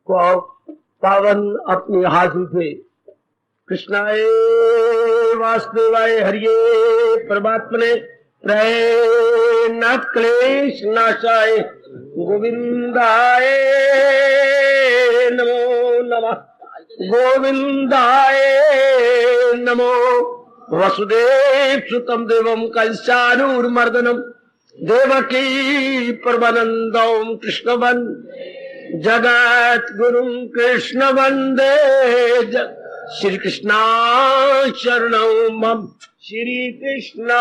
पावन अपने हाथ उठे। कृष्णाय वासुदेवाय हरिये परमात्मने प्रणत क्लेश नाशाय गोविंदाय नमो नमः। गोविंदाय नमो। वसुदेव सुतम देवम कंसानुर्मर्दनम देवकी परमानंदम कृष्णवन जगत गुरु कृष्ण वंदे श्री कृष्णा शरणौ मम। श्री कृष्णा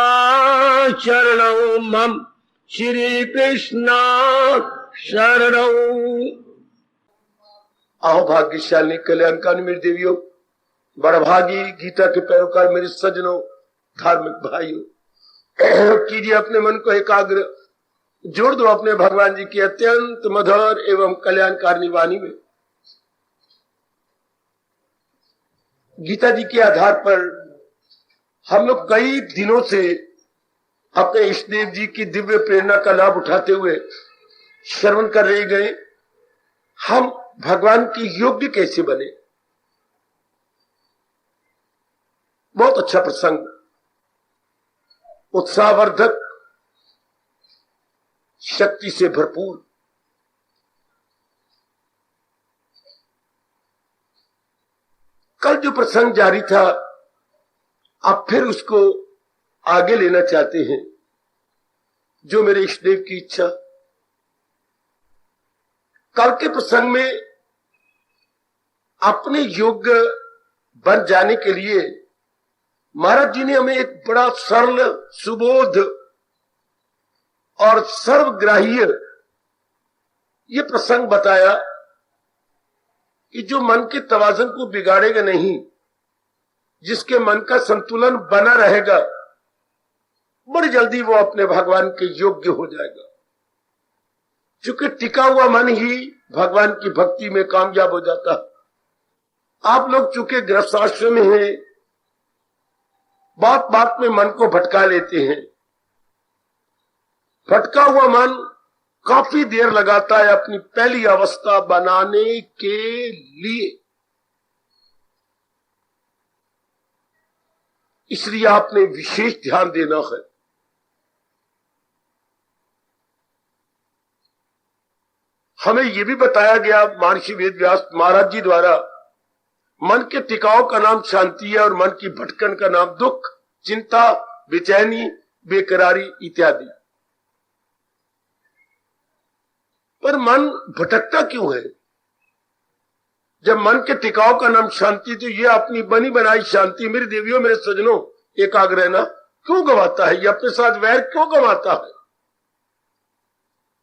शरणौ मम। श्री कृष्णा शरणौ। आओ भाग्यशाली कल्याणकारी मेरी देवियों, बड़भागी गीता के पैरोकार मेरे सज्जनों, धार्मिक भाइयों, कीजिए अपने मन को एकाग्र, जोड़ दो अपने भगवान जी की अत्यंत मधुर एवं कल्याणकारिणी वाणी में। गीता जी के आधार पर हम लोग कई दिनों से अपने इष्टदेव जी की दिव्य प्रेरणा का लाभ उठाते हुए श्रवण कर रहे गए, हम भगवान के योग्य कैसे बने। बहुत अच्छा प्रसंग, उत्साहवर्धक, शक्ति से भरपूर। कल जो प्रसंग जारी था, अब फिर उसको आगे लेना चाहते हैं, जो मेरे इष्टदेव की इच्छा। कल के प्रसंग में अपने योग्य बन जाने के लिए महाराज जी ने हमें एक बड़ा सरल, सुबोध और सर्वग्राह्य ये प्रसंग बताया कि जो मन के तवाज़ुन को बिगाड़ेगा नहीं, जिसके मन का संतुलन बना रहेगा, बड़ी जल्दी वो अपने भगवान के योग्य हो जाएगा। क्योंकि टिका हुआ मन ही भगवान की भक्ति में कामयाब हो जाता है। आप लोग चूंकि गृहस्थाश्रम में हैं, बात बात में मन को भटका लेते हैं। भटका हुआ मन काफी देर लगाता है अपनी पहली अवस्था बनाने के लिए। इसलिए आपने विशेष ध्यान देना है। हमें यह भी बताया गया महर्षि वेदव्यास महाराज जी द्वारा, मन के टिकाव का नाम शांति है और मन की भटकन का नाम दुख, चिंता, बेचैनी, बेकरारी इत्यादि। पर मन भटकता क्यों है? जब मन के टिकाव का नाम शांति, तो ये अपनी बनी बनाई शांति, मेरी देवियों मेरे सजनों, एकाग्र रहना क्यों गवाता है? ये अपने साथ वैर क्यों गवाता है?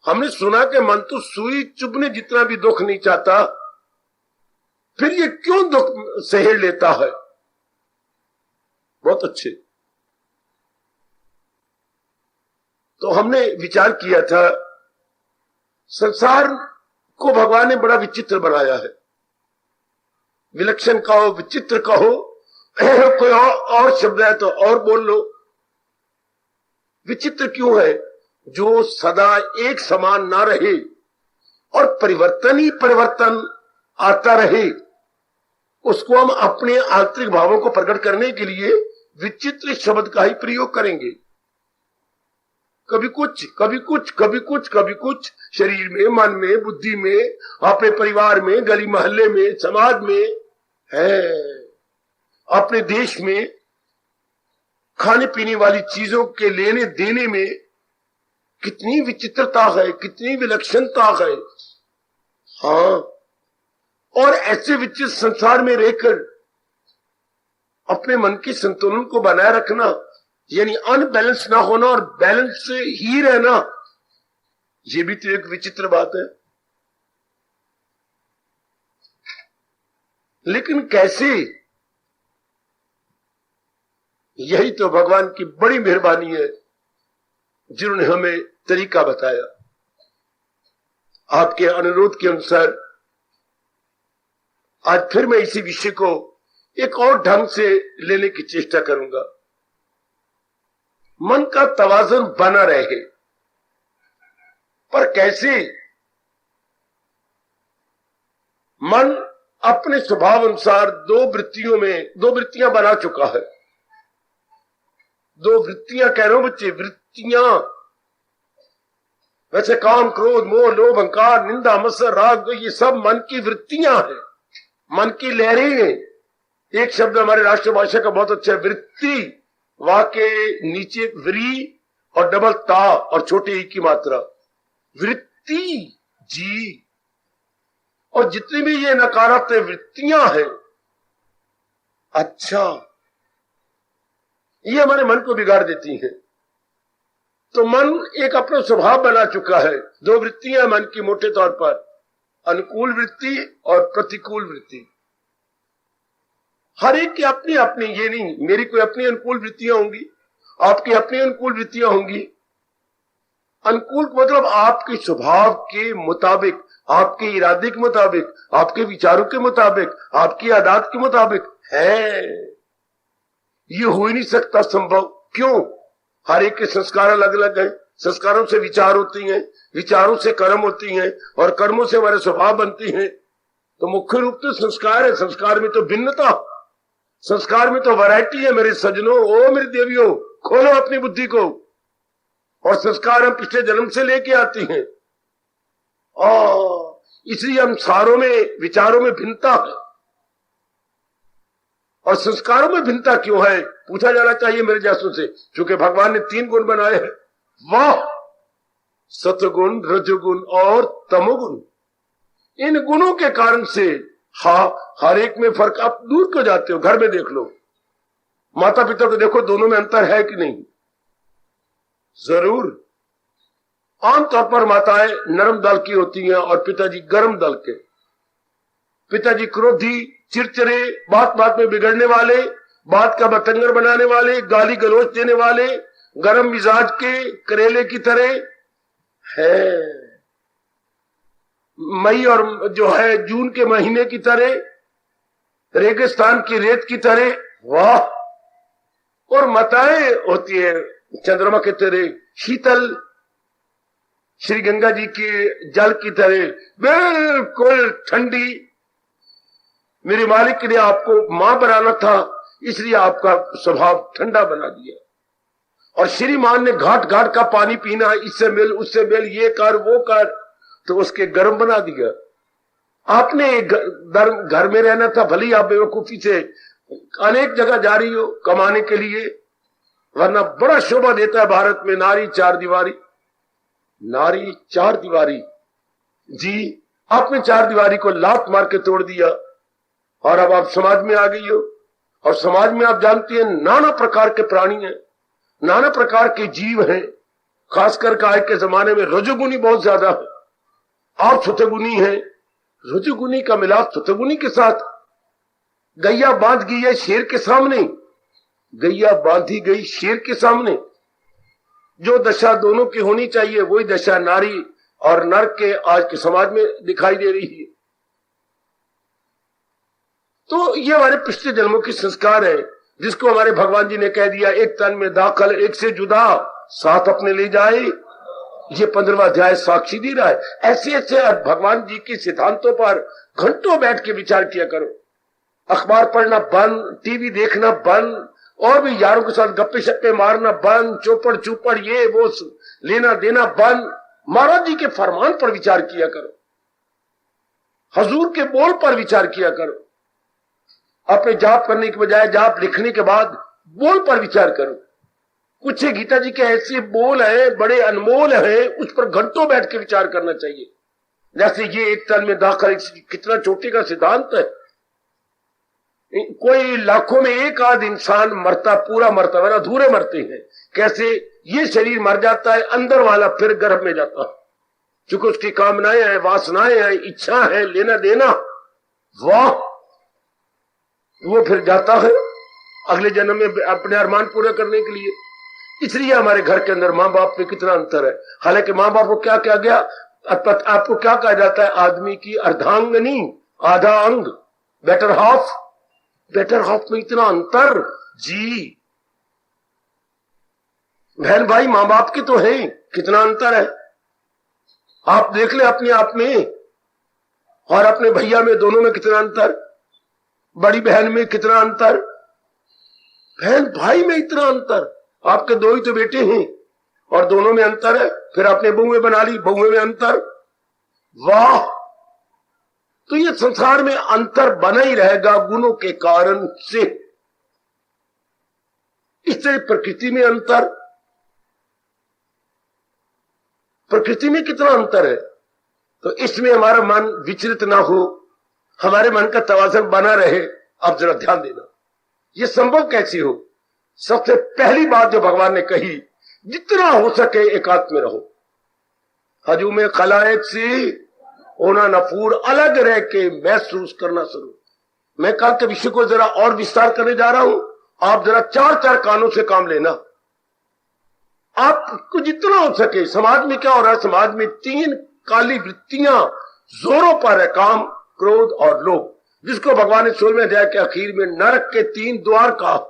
हमने सुना कि मन तो सुई चुभने जितना भी दुख नहीं चाहता, फिर ये क्यों दुख सहेड़ लेता है? बहुत अच्छे। तो हमने विचार किया था, संसार को भगवान ने बड़ा विचित्र बनाया है। विलक्षण कहो, विचित्र कहो, कोई और शब्द है तो और बोल लो। विचित्र क्यों है? जो सदा एक समान ना रहे और परिवर्तन ही परिवर्तन आता रहे, उसको हम अपने आंतरिक भावों को प्रकट करने के लिए विचित्र शब्द का ही प्रयोग करेंगे। कभी कुछ, कभी कुछ, कभी कुछ, कभी कुछ, शरीर में, मन में, बुद्धि में, अपने परिवार में, गली मोहल्ले में, समाज में है, अपने देश में खाने पीने वाली चीजों के लेने देने में कितनी विचित्रता है, कितनी विलक्षणता है। हाँ, और ऐसे विचित्र संसार में रहकर अपने मन के संतुलन को बनाए रखना, यानी अनबैलेंस ना होना और बैलेंस से ही रहना, ये भी तो एक विचित्र बात है। लेकिन कैसे? यही तो भगवान की बड़ी मेहरबानी है, जिन्होंने हमें तरीका बताया। आपके अनुरोध के अनुसार आज फिर मैं इसी विषय को एक और ढंग से लेने की चेष्टा करूंगा। मन का तवाज़ुन बना रहे, पर कैसे? मन अपने स्वभाव अनुसार दो वृत्तियां बना चुका है। दो वृत्तियां कह रहा हूं बच्चे, वृत्तियां। वैसे काम, क्रोध, मोह, लोभ, अहंकार, निंदा, मत्सर, राग, ये सब मन की वृत्तियां हैं, मन की लहरें हैं। एक शब्द हमारे राष्ट्रभाषा का बहुत अच्छा है, वृत्ति। वाह के नीचे व्री और डबल ता और छोटी ई की मात्रा, वृत्ति जी। और जितनी भी ये नकारात्मक वृत्तियां हैं, अच्छा, ये हमारे मन को बिगाड़ देती हैं। तो मन एक अपना स्वभाव बना चुका है। दो वृत्तियां मन की मोटे तौर पर, अनुकूल वृत्ति और प्रतिकूल वृत्ति। हर एक की अपनी अपनी, ये नहीं मेरी कोई अपनी अनुकूल वृत्तियां होंगी, आपकी अपनी अनुकूल वृत्तियां होंगी। अनुकूल मतलब आपके स्वभाव के मुताबिक, आपके इरादे के मुताबिक, आपके विचारों के मुताबिक, आपकी आदत के मुताबिक है। ये हो ही नहीं सकता संभव। क्यों? हर एक के संस्कार अलग अलग हैं। संस्कारों से विचार होती हैं, विचारों से कर्म होती हैं, और कर्मों से हमारे स्वभाव बनती हैं। तो मुख्य रूप तो संस्कार है। संस्कार में तो भिन्नता, संस्कार में तो वैरायटी है मेरे सजनों, ओ मेरी देवियों, खोलो अपनी बुद्धि को। और संस्कार हम पिछले जन्म से लेके आती हैं, और इसलिए हम सारों में, विचारों में भिन्नता है। और संस्कारों में भिन्नता क्यों है, पूछा जाना चाहिए मेरे जैसों से। क्योंकि भगवान ने 3 गुण बनाए हैं, वाह, सत्वगुण, रजोगुण और तमोगुण। इन गुणों के कारण से हर एक में फर्क। आप दूर क्यों जाते हो? घर में देख लो, माता पिता को देखो, दोनों में अंतर है कि नहीं? जरूर। आमतौर पर माताएं नरम दल की होती हैं और पिताजी गर्म दल के। पिताजी क्रोधी, चिड़चिड़े, बात बात में बिगड़ने वाले, बात का बतंगर बनाने वाले, गाली गलौज देने वाले, गर्म मिजाज के करेले की तरह है। मई और जो है जून के महीने की तरह, रेगिस्तान की रेत की तरह, वाह। और माताएं होती है चंद्रमा की तरह शीतल, श्री गंगा जी के जल की तरह बिल्कुल ठंडी। मेरे मालिक ने आपको मां बनाना था, इसलिए आपका स्वभाव ठंडा बना दिया। और श्रीमान ने घाट घाट का पानी पीना, इससे मिल उससे मिल, ये कर वो कर, तो उसके गर्म बना दिया। आपने घर में रहना था, भले ही आप बेवकूफी से अनेक जगह जा रही हो कमाने के लिए, वरना बड़ा शोभा देता है भारत में नारी 4 दीवारी। नारी 4 दीवारी जी, आपने 4 दीवारी को लात मार के तोड़ दिया, और अब आप समाज में आ गई हो। और समाज में आप जानती हैं नाना प्रकार के प्राणी हैं, नाना प्रकार के जीव हैं। खासकर आज के जमाने में रजोगुनी बहुत ज्यादा है और सतगुनी है। रजोगुनी का मिलाप सतगुनी के साथ। गैया बांध गई है शेर के सामने, गैया बांधी गई शेर के सामने। जो दशा दोनों की होनी चाहिए, वही दशा नारी और नर के आज के समाज में दिखाई दे रही है। तो ये हमारे पिछले जन्मों की संस्कार है, जिसको हमारे भगवान जी ने कह दिया, एक तन में दाखल एक से जुदा, साथ अपने ले जाए। ये 15वां अध्याय साक्षी दे रहा है। ऐसे ऐसे भगवान जी के सिद्धांतों पर घंटों बैठ के विचार किया करो। अखबार पढ़ना बंद, टीवी देखना बंद, और भी यारों के साथ गप्पे शप्पे मारना बंद, चौपड़ चूपड़ ये वो लेना देना बंद। महाराज जी के फरमान पर विचार किया करो, हजूर के बोल पर विचार किया करो। अपने जाप करने के बजाय जाप लिखने के बाद बोल पर विचार करो। कुछ गीता जी के ऐसे बोल हैं, बड़े अनमोल हैं, उस पर घंटों बैठ के विचार करना चाहिए। जैसे ये एक तन में दाखिल, कितना चोटी का सिद्धांत है। कोई लाखों में एक आध इंसान मरता, पूरा मरता, वरना अधूरे मरते हैं। कैसे? ये शरीर मर जाता है, अंदर वाला फिर गर्भ में जाता है, क्योंकि उसकी कामनाएं हैं, वासनाएं हैं, इच्छा है, लेना देना, वाह, वो फिर जाता है अगले जन्म में अपने अरमान पूरा करने के लिए। इसलिए हमारे घर के अंदर माँ बाप में कितना अंतर है। हालांकि माँ बाप को क्या कहा गया, आपको क्या कहा जाता है? आदमी की अर्धांगनी, आधा अंग, बेटर हाफ। बेटर हाफ में इतना अंतर जी। बहन भाई माँ बाप की तो है, कितना अंतर है आप देख ले अपने आप में। और अपने भैया में, दोनों में कितना अंतर, बड़ी बहन में कितना अंतर, बहन भाई में इतना अंतर, आपके दो ही तो बेटे हैं और दोनों में अंतर है, फिर आपने बहुएं बना ली, बहुएं में अंतर, वाह। तो ये संसार में अंतर बना ही रहेगा गुणों के कारण से। इस तरह प्रकृति में अंतर, प्रकृति में कितना अंतर है, तो इसमें हमारा मन विचलित ना हो, हमारे मन का तवाज़ुन बना रहे। आप जरा ध्यान देना, ये संभव कैसे हो। सबसे पहली बात जो भगवान ने कही, जितना हो सके एकांत में रहो। हजू में खलायक से होना नफूर, अलग रह के महसूस करना शुरू। मैं कल के विषय को जरा और विस्तार करने जा रहा हूं, आप जरा चार चार कानों से काम लेना। आपको जितना हो सके, समाज में क्या हो रहा है, समाज में तीन काली वृत्तियां जोरों पर है, काम, क्रोध और लोभ, जिसको भगवान ने 16वें अध्याय के आखिर में नरक के 3 द्वार कहा।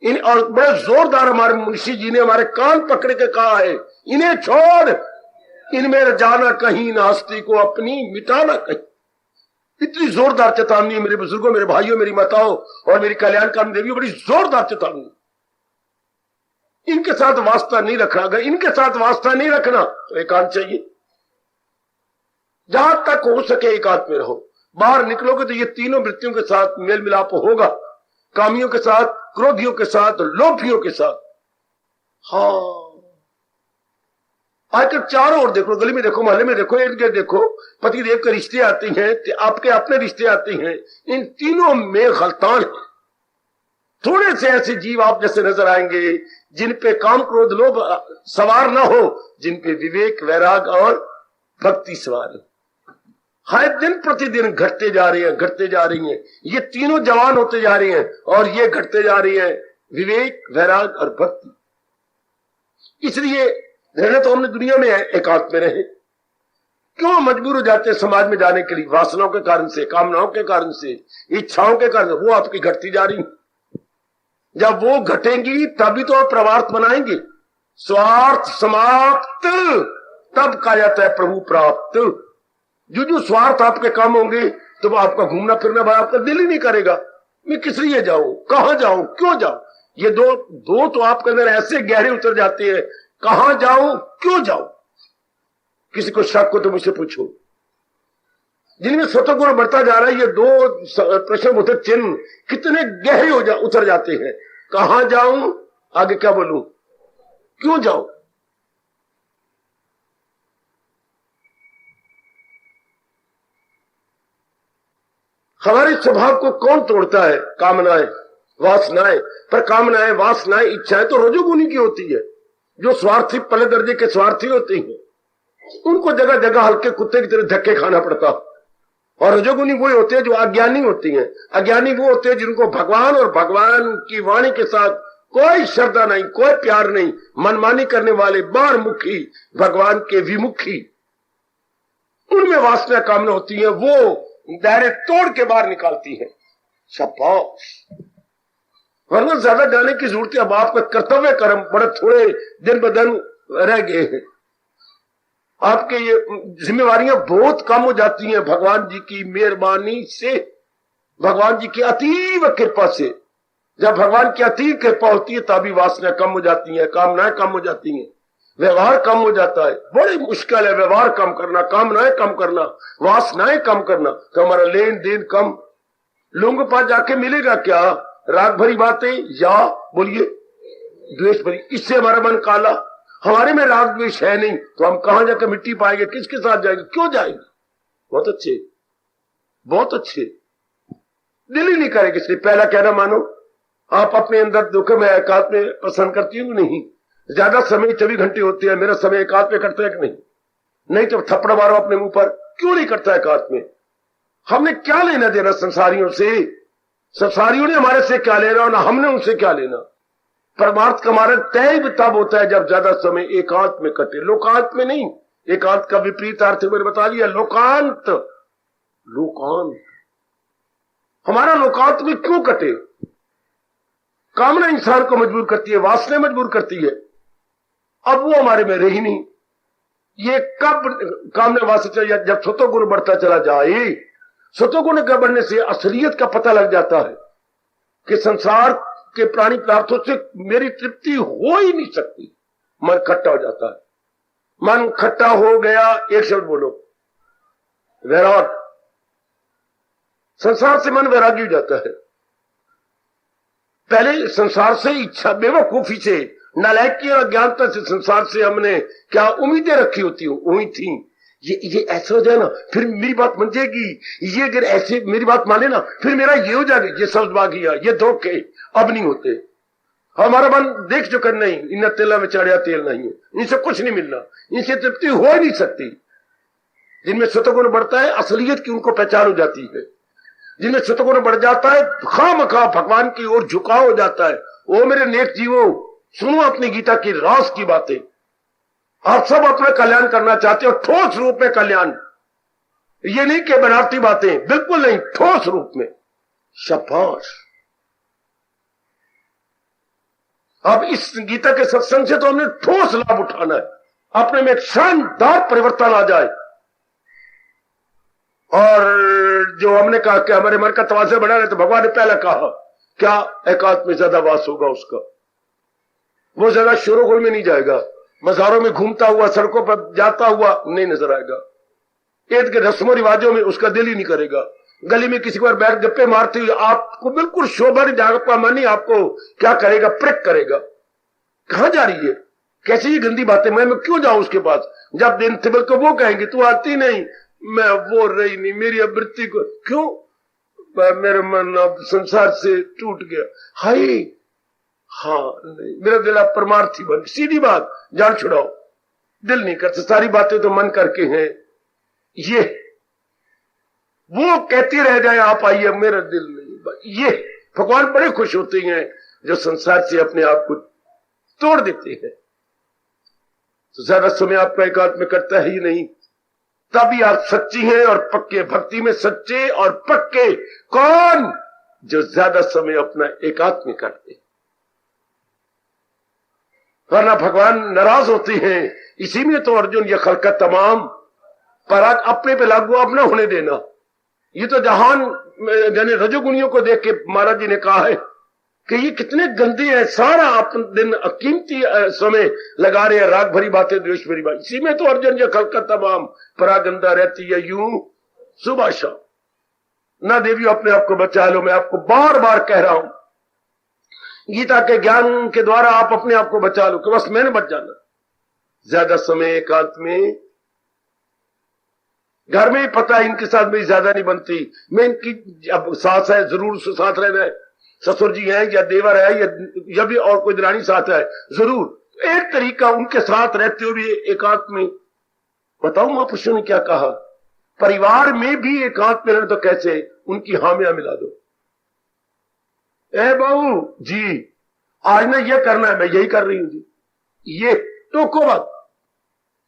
इन और बड़े जोरदार हमारे मुंशी जी ने हमारे कान पकड़ के कहा है, इन्हें छोड़, इनमें जाना कहीं, नास्ती को अपनी मिटाना कहीं। इतनी जोरदार चेतावनी मेरे बुजुर्गों, मेरे भाइयों, मेरी माताओं और मेरी कल्याणकारी देवियों, बड़ी जोरदार चेतावनी। इनके साथ वास्ता नहीं रखना, अगर इनके साथ वास्ता नहीं रखना तो एकांत चाहिए। जहां तक हो सके एकांत में रहो। बाहर निकलोगे तो ये तीनों वृत्तियों के साथ मेल मिलाप होगा, कामियों के साथ, क्रोधियों के साथ, लोभियों के साथ। हाँ, आजकल चारों ओर देखो, गली में देखो, मोहल्ले में देखो, इर्द गिर्द देखो, पति देव के रिश्ते आते हैं, आपके अपने रिश्ते आते हैं, इन तीनों में गलतान है। थोड़े से ऐसे जीव आप जैसे नजर आएंगे जिन पे काम, क्रोध, लोभ सवार ना हो, जिन पे विवेक, वैराग और भक्ति सवार है। हर दिन प्रतिदिन घटते जा रही है, घटते जा रही हैं। ये तीनों जवान होते जा रही हैं और ये घटते जा रही है, विवेक, वैराग और भक्ति। इसलिए रहना तो हमने दुनिया में है, एकांत में रहे। क्यों मजबूर हो जाते हैं समाज में जाने के लिए? वासनाओं के कारण से, कामनाओं के कारण से, इच्छाओं के कारण। वो आपकी घटती जा रही। जब वो घटेंगी तभी तो आप प्रवार्थ बनाएंगे। स्वार्थ समाप्त तब कहा जाता है प्रभु प्राप्त। जो स्वार्थ आपके काम होंगे तो आपका घूमना फिरना भाई आपका दिल ही नहीं करेगा। मैं किस लिए जाऊं, कहां जाऊं, क्यों जाऊं? ये दो तो आपके अंदर ऐसे गहरे उतर जाते हैं, कहां जाऊं, क्यों जाऊं। किसी को शक हो तो मुझसे पूछो। जिनमें स्वतः गुण बढ़ता जा रहा है, ये दो प्रश्न उत्तर चिन्ह कितने गहरे उतर जाते हैं। कहां जाऊं, आगे क्या बोलूं, क्यों जाऊं। हमारे स्वभाव को कौन तोड़ता है? कामनाएं, वासनाएं। पर कामनाएं, वासनाएं, इच्छाएं तो रजोगुनी की होती है। जो स्वार्थी, पहले दर्जे के स्वार्थी होते हैं, उनको जगह जगह हल्के कुत्ते की तरह धक्के खाना पड़ता। और रजोगुनी वो होते हैं जो अज्ञानी होती हैं। अज्ञानी वो होते हैं जिनको भगवान और भगवान की वाणी के साथ कोई श्रद्धा नहीं, कोई प्यार नहीं, मनमानी करने वाले, बाहरमुखी, भगवान के विमुखी। उनमें वासना, कामना होती है, वो दायरे तोड़ के बाहर निकालती है। शाबाश। वरना ज्यादा जाने की जरूरत है। अब आपका कर्तव्य कर्म बड़े थोड़े दिन ब दिन रह गए हैं। आपके ये जिम्मेवारियां बहुत कम हो जाती हैं भगवान जी की मेहरबानी से, भगवान जी की अतीव कृपा से। जब भगवान की अतीव कृपा होती है तभी वासना कम हो जाती है, कामनाएं कम हो जाती हैं, व्यवहार कम हो जाता है। बड़ी मुश्किल है व्यवहार कम करना, कामनाएं कम करना, वासनाएं कम करना। तो हमारा लेन देन कम। लोगों के पास जाके मिलेगा क्या? राग भरी बातें या बोलिए द्वेष भरी। इससे हमारा मन काला। हमारे में राग द्वेष है नहीं तो हम कहां जाकर मिट्टी पाएंगे? किसके साथ जाएंगे? क्यों जाएंगे? बहुत अच्छे, बहुत अच्छे। दिल ही नहीं करेगा। इसलिए पहला कहना मानो, आप अपने अंदर दुख में एकांत में पसंद करती हूँ नहीं। ज्यादा समय 24 घंटे होते हैं। मेरा समय एकांत में करता है कि नहीं? नहीं तो थप्पड़ मारो अपने मुंह पर। क्यों नहीं करता एकांत में? हमने क्या लेना देना संसारियों से? संसारियों ने हमारे से क्या लेना और ना हमने उनसे क्या लेना? परमार्थ का मार्ग तय तब होता है जब ज्यादा समय एकांत में कटे, लोकांत में नहीं। एकांत का विपरीत अर्थ मैंने बता दिया, लोकांत। लोकांत हमारा लोकांत में क्यों कटे? कामना इंसान को मजबूर करती है, वासना मजबूर करती है। अब वो हमारे में रही नहीं। ये कब कामना वासना जब सतोगुण बढ़ता चला जाए, सतोगुण के बढ़ने से असलियत का पता लग जाता है कि संसार के प्राणी पदार्थों से मेरी तृप्ति हो ही नहीं सकती। मन खट्टा हो जाता है। मन खट्टा हो गया, एक शब्द बोलो, वैराग। संसार से मन वैरागी हो जाता है। पहले संसार से इच्छा, बेवकूफी से, नालायकी और अज्ञानता से संसार से हमने क्या उम्मीदें रखी होती हुई थी। ये ऐसा हो जाए ना फिर मेरी बात बन जाएगी, ये अगर ऐसे मेरी बात माने ना फिर मेरा ये हो जाएगा। ये सब्जबागिया, ये धोखे अब नहीं होते। हमारा मन देख चुका, नहीं इन तेला में चढ़िया तेल नहीं है, इनसे कुछ नहीं मिलना, इनसे तृप्ति हो ही नहीं सकती। जिनमें सतगुण बढ़ता है असलियत की उनको पहचान हो जाती है। जिनमें सतगुण बढ़ जाता है खामखा भगवान की ओर झुकाव हो जाता है। ओ मेरे नेक जीवो, सुनो अपनी गीता की रास की बातें। आप सब अपना कल्याण करना चाहते हो, ठोस रूप में कल्याण, ये नहीं कि बनावटी बातें, बिल्कुल नहीं, ठोस रूप में। शाबाश। अब इस गीता के सत्संग से तो हमने ठोस लाभ उठाना है, अपने में एक शानदार परिवर्तन आ जाए। और जो हमने कहा कि हमारे मन का तवाज़ुन बना रहे, तो भगवान ने पहले कहा क्या एकांत में ज्यादा वास होगा उसका, वो ज्यादा शोरगुल में नहीं जाएगा, बाजारों में घूमता हुआ, सड़कों पर जाता हुआ नहीं नजर आएगा, ईद के रस्मों रिवाजों में उसका दिल ही नहीं करेगा, गली में किसी पर बैठ गप्पे मारते हुए आपको बिल्कुल शोभा नहीं जाएगा, आपका मन ही आपको क्या करेगा, प्रिक करेगा। कहां जा रही है, कैसी ये गंदी बातें, मैं क्यों जाऊं उसके पास। जब दिन थे को वो कहेंगे तू आती नहीं, मैं वो रही नहीं, मेरी आवृत्ति को क्यों, मेरा मन अब संसार से टूट गया, हाय हाँ नहीं, मेरा दिल अब परमार्थी बन, सीधी बात, जान छुड़ाओ, दिल नहीं करते, सारी बातें तो मन करके हैं। ये वो कहती रह जाए आप आइए, मेरा दिल नहीं। ये भगवान बड़े खुश होते हैं जो संसार से अपने आप को तोड़ देते हैं। तो ज्यादा समय आपका एकांत में करता है ही नहीं, तभी आप सच्ची हैं और पक्के, भक्ति में सच्चे और पक्के कौन, जो ज्यादा समय अपना एकांत में करते। वरना भगवान नाराज होते हैं। इसी में तो अर्जुन ये खलकत तमाम पराग अपने पे लागू अपना होने देना। ये तो जहान यानी रजोगुणियों को देख के महाराज जी ने कहा है कि ये कितने गंदे हैं, सारा अपन दिन कीमती समय लगा रहे हैं राग भरी बातें, द्वेष भरी बात। इसी में तो अर्जुन ये खलकत तमाम पराग गंदा रहती है यूं सुबह शाम। ना देवी अपने आप को बचा लो, मैं आपको बार बार कह रहा हूं, गीता के ज्ञान के द्वारा आप अपने आप को बचा लो कि बस मैंने बच जाना। ज्यादा समय एकांत में, घर में ही पता है इनके साथ मेरी ज्यादा नहीं बनती, मैं इनकी अब सास है जरूर साथ रहना है, ससुर जी हैं या देवर है या भी और कोई दरानी साथ है जरूर, एक तरीका उनके साथ रहते हुए भी एकांत में। बताओ महापुरुषों ने क्या कहा, परिवार में भी एकांत में रहना तो कैसे, उनकी हामियां मिला दो। ए बहू जी आज ना ये करना है, मैं यही कर रही हूं जी, ये टोको बात।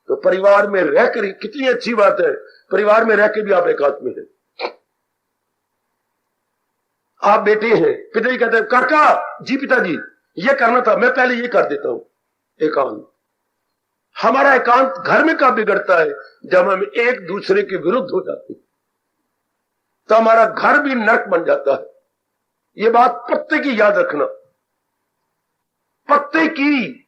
तो परिवार में रहकर कितनी अच्छी बात है, परिवार में रहकर भी आप एकांत में हैं। आप बेटे हैं, पिताजी कहते हैं काका जी पिताजी ये करना था, मैं पहले ये कर देता हूं। एकांत, हमारा एकांत घर में कब बिगड़ता है, जब हम एक दूसरे के विरुद्ध हो जाते हैं, तो हमारा घर भी नरक बन जाता है। ये बात पत्ते की याद रखना, पत्ते की।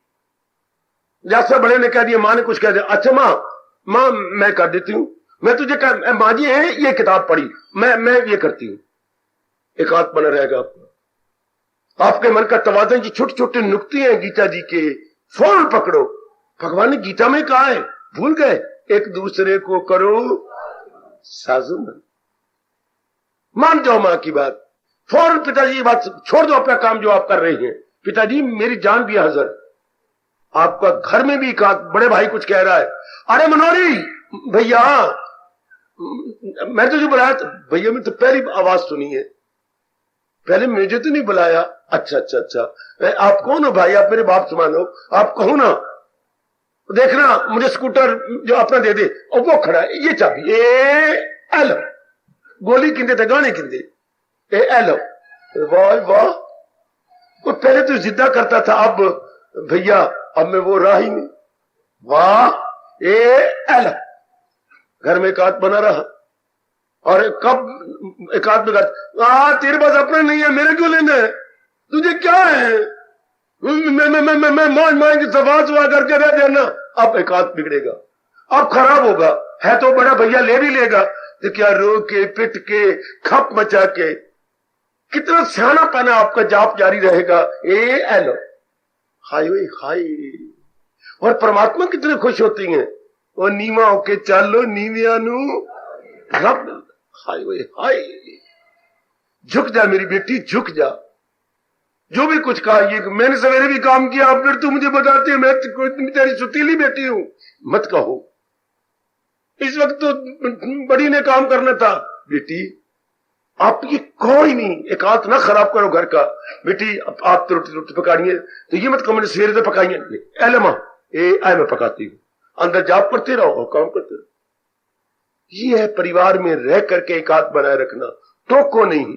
जैसे बड़े ने कह दिया, मां ने कुछ कह दिया, अच्छा मां मैं कर देती हूं, मैं तुझे कह, मां जी है ये किताब पढ़ी, मैं ये करती हूं। एकांत बना रहेगा आपका। आपके मन का तवाज़ुन की छोटे छोटे नुक्ते हैं गीता जी के, फौरन पकड़ो। भगवान ने गीता में कहा है, भूल गए, एक दूसरे को करो साजुमन। मान जाओ मां की बात, फौरन पिताजी की बात छोड़ दो, अपना काम जो आप कर रहे हैं। पिताजी मेरी जान भी हाजिर, आपका घर में भी एकांत। बड़े भाई कुछ कह रहा है, अरे मनोरी भैया मैं तुझे बुलाया, भैया मैं तो पहली आवाज सुनी है, पहले मुझे तो नहीं बुलाया। अच्छा अच्छा अच्छा, आप कौन हो भाई, आप मेरे बाप समान हो, आप कहो ना, देखना मुझे स्कूटर जो अपना दे दे, और वो खड़ा है, ये चाबी एलो, गोली किंदे थे गाने किंदे एलो। वाह वाह, वो पहले तो जिद्दा करता था, अब भैया अब मैं वो रहा ही नहीं। वाह, घर में एकांत बना रहा, और कब एकांत में तेरे पास अपना नहीं है, मेरे क्यों लेना है, तुझे क्या है, मैं मान के सफा करके रह जाना। अब एकांत बिगड़ेगा, अब खराब होगा, है तो बड़ा भैया ले भी लेगा, तो क्या रो के पिट के खप मचा के, कितना सियाना पना आपका जाप जारी रहेगा। हाय हाय। और परमात्मा कितने खुश होती हैं, वो नीवा होके चालो नीविया नू रब। हाय हाय, झुक जा मेरी बेटी, झुक जा। जो भी कुछ कहा, ये मैंने सवेरे भी काम किया, अब फिर तू मुझे बताती है मैं तेरी सुतीली बेटी हूं, मत कहो। इस वक्त तो बड़ी ने काम करना था। बेटी आप ये कोई नहीं, एकांत ना खराब करो घर का। बेटी आप तो रोटी पकानी है, तो ये मत कहो मैंने सवेरे तो पकाई है, एले मां आए मैं पकाती हूं, अंदर जाप करते रहो और काम करते रहो। ये है परिवार में रह करके एकांत बनाए रखना। टोको नहीं,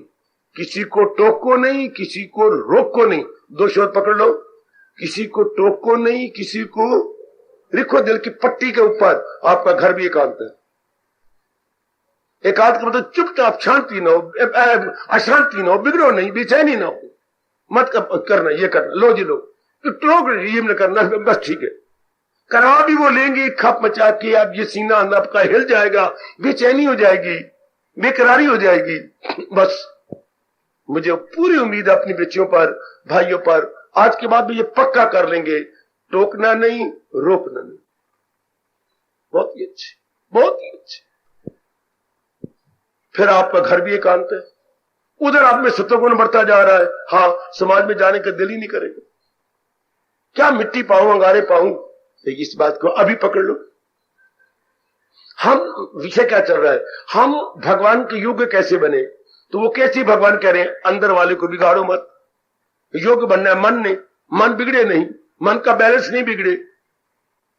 किसी को टोको नहीं, किसी को रोको नहीं। दो शब्द पकड़ लो, किसी को टोको नहीं, किसी को लिखो दिल की पट्टी के ऊपर, आपका घर भी एकांत है। एकांत का मतलब चुपचाप, शांति ना हो, अशांति ना हो, बिगड़ो नहीं, बेचैनी ना हो, मत करना, ये करना, लो जी लो, तो टोक ये न करना, बस ठीक है। करा भी वो लेंगे खप मचा के, अब ये सीना आपका हिल जाएगा, बेचैनी हो जाएगी, बेकरारी हो जाएगी। बस मुझे पूरी उम्मीद है अपनी बच्चियों पर, भाइयों पर, आज के बाद भी ये पक्का कर लेंगे, टोकना नहीं, रोकना नहीं। बहुत ही अच्छे, बहुत ही अच्छे। फिर आपका घर भी एकांत है, उधर आप में सत्वगुण बढ़ता जा रहा है। हाँ, समाज में जाने का दिल ही नहीं करेगा, क्या मिट्टी पाऊं अंगारे पाऊं। इस बात को अभी पकड़ लो। हम विषय क्या चल रहा है, हम भगवान के योग्य कैसे बने, तो वो कैसे भगवान कह रहे हैं, अंदर वाले को बिगाड़ो मत। योग्य बनना है मन ने, मन बिगड़े नहीं, मन का बैलेंस नहीं बिगड़े,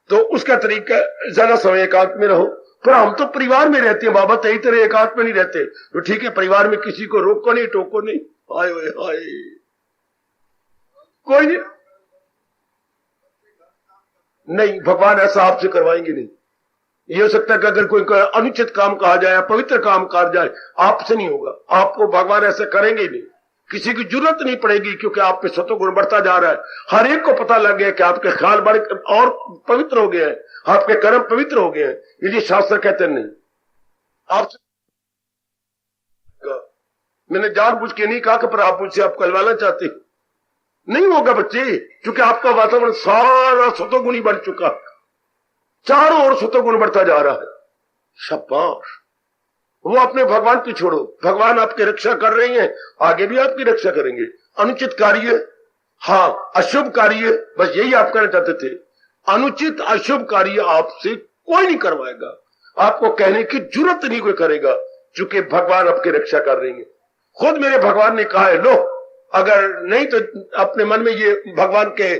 तो उसका तरीका ज्यादा समय एकांत में रहो। पर हम तो परिवार में रहते हैं बाबा, तेरी तरह एकांत में नहीं रहते। तो ठीक है, परिवार में किसी को रोको नहीं, टोको नहीं। हाय हाय, कोई नहीं, भगवान ऐसा आपसे करवाएंगे नहीं। ये हो सकता है कि अगर कोई अनुचित काम कहा जाए, पवित्र काम कहा जाए, आपसे नहीं होगा, आपको भगवान ऐसा करेंगे नहीं, किसी की जरूरत नहीं पड़ेगी, क्योंकि आप पे सत्व गुण बढ़ता जा रहा है। हर एक को पता लग गया कि आपके ख्याल बड़े और पवित्र हो गए हैं, आपके कर्म पवित्र हो गए हैं। ये शास्त्र कहते नहीं। आपसे मैंने जानबूझ के नहीं कहा कि पर आप मुझसे आप कहलवाना चाहते नहीं होगा बच्चे, क्योंकि आपका वातावरण सारा सत्वगुणी बढ़ चुका, चारों ओर सत्वगुण बढ़ता जा रहा है। शाबाश, वो अपने भगवान की छोड़ो, भगवान आपकी रक्षा कर रही हैं, आगे भी आपकी रक्षा करेंगे। अनुचित कार्य, हाँ अशुभ कार्य, बस यही आप करना चाहते थे। अनुचित अशुभ कार्य आपसे कोई नहीं करवाएगा, आपको कहने की जरूरत नहीं कोई करेगा, क्योंकि भगवान आपकी रक्षा कर रही है। खुद मेरे भगवान ने कहा है, लो अगर नहीं तो अपने मन में ये भगवान के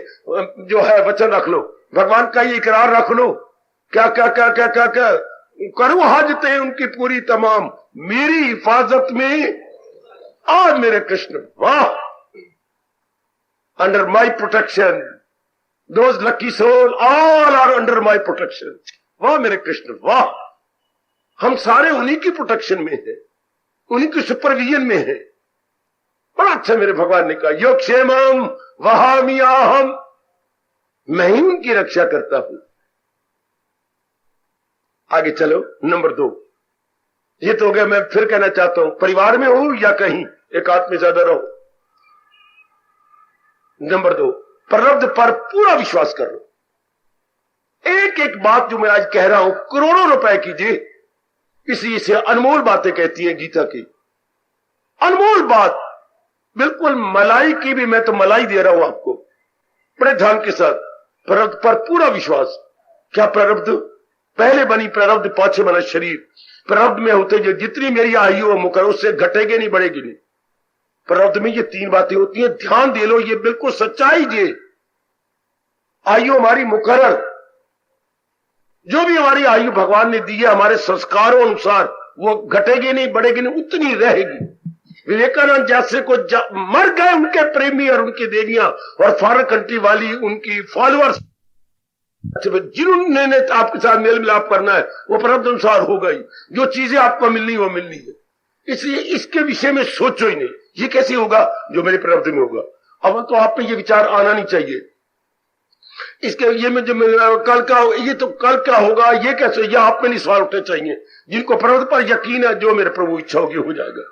जो है वचन रख लो, भगवान का ये इकरार रख लो, क्या क्या क्या क्या क्या क्या करूं हाजतें उनकी पूरी तमाम, मेरी हिफाजत में आज मेरे कृष्ण, वाह, under my protection, those lucky soul all are under my protection. वाह मेरे कृष्ण, वाह, हम सारे उन्हीं की प्रोटेक्शन में हैं, उन्हीं की सुपरविजन में हैं। बड़ा अच्छा मेरे भगवान ने कहा, योगक्षेमम वहामियाहम, मैं ही उनकी रक्षा करता हूं। आगे चलो, नंबर 2, ये तो हो गया। मैं फिर कहना चाहता हूं, परिवार में हो या कहीं एकांत में ज्यादा रहो। नंबर 2, प्रारब्ध पर पूरा विश्वास कर लो। एक एक बात जो मैं आज कह रहा हूं, करोड़ों रुपए कीजिए, इसलिए इसे अनमोल बातें कहती हैं गीता की। अनमोल बात, बिल्कुल मलाई की भी मैं तो मलाई दे रहा हूं आपको, बड़े ध्यान के साथ। प्रारब्ध पर पूरा विश्वास। क्या प्रारब्ध? पहले बनी प्रारब्ध, पाछे बना शरीर। प्रारब्ध में होते जो जितनी मेरी आयु हो मुकर, उससे घटेगी नहीं, बढ़ेगी नहीं। प्रारब्ध में ये 3 बातें होती हैं, ध्यान दे लो, ये बिल्कुल सच्चाई जी। आयु हमारी मुकर्रर, जो भी हमारी आयु भगवान ने दी है हमारे संस्कारों अनुसार, वो घटेगी नहीं, बढ़ेगी नहीं, उतनी रहेगी। विवेकानंद जैसे को मर गए उनके प्रेमी और उनकी देवियां, और फॉरेन कंट्री वाली उनकी फॉलोअर्स जिन्होंने आपके साथ मेल मिलाप करना है वो प्रारब्ध अनुसार होगा ही। जो चीजें आपको मिलनी वो मिलनी है, इसलिए इसके विषय में सोचो ही नहीं। ये कैसे होगा जो मेरे प्रारब्ध में होगा। अब तो आप में ये विचार आना नहीं चाहिए। इसके ये में जो कल का ये तो कल क्या होगा ये कैसे, ये आप में नहीं सवाल उठने चाहिए। जिनको प्रारब्ध पर यकीन है जो मेरे प्रभु इच्छा होगी हो जाएगा।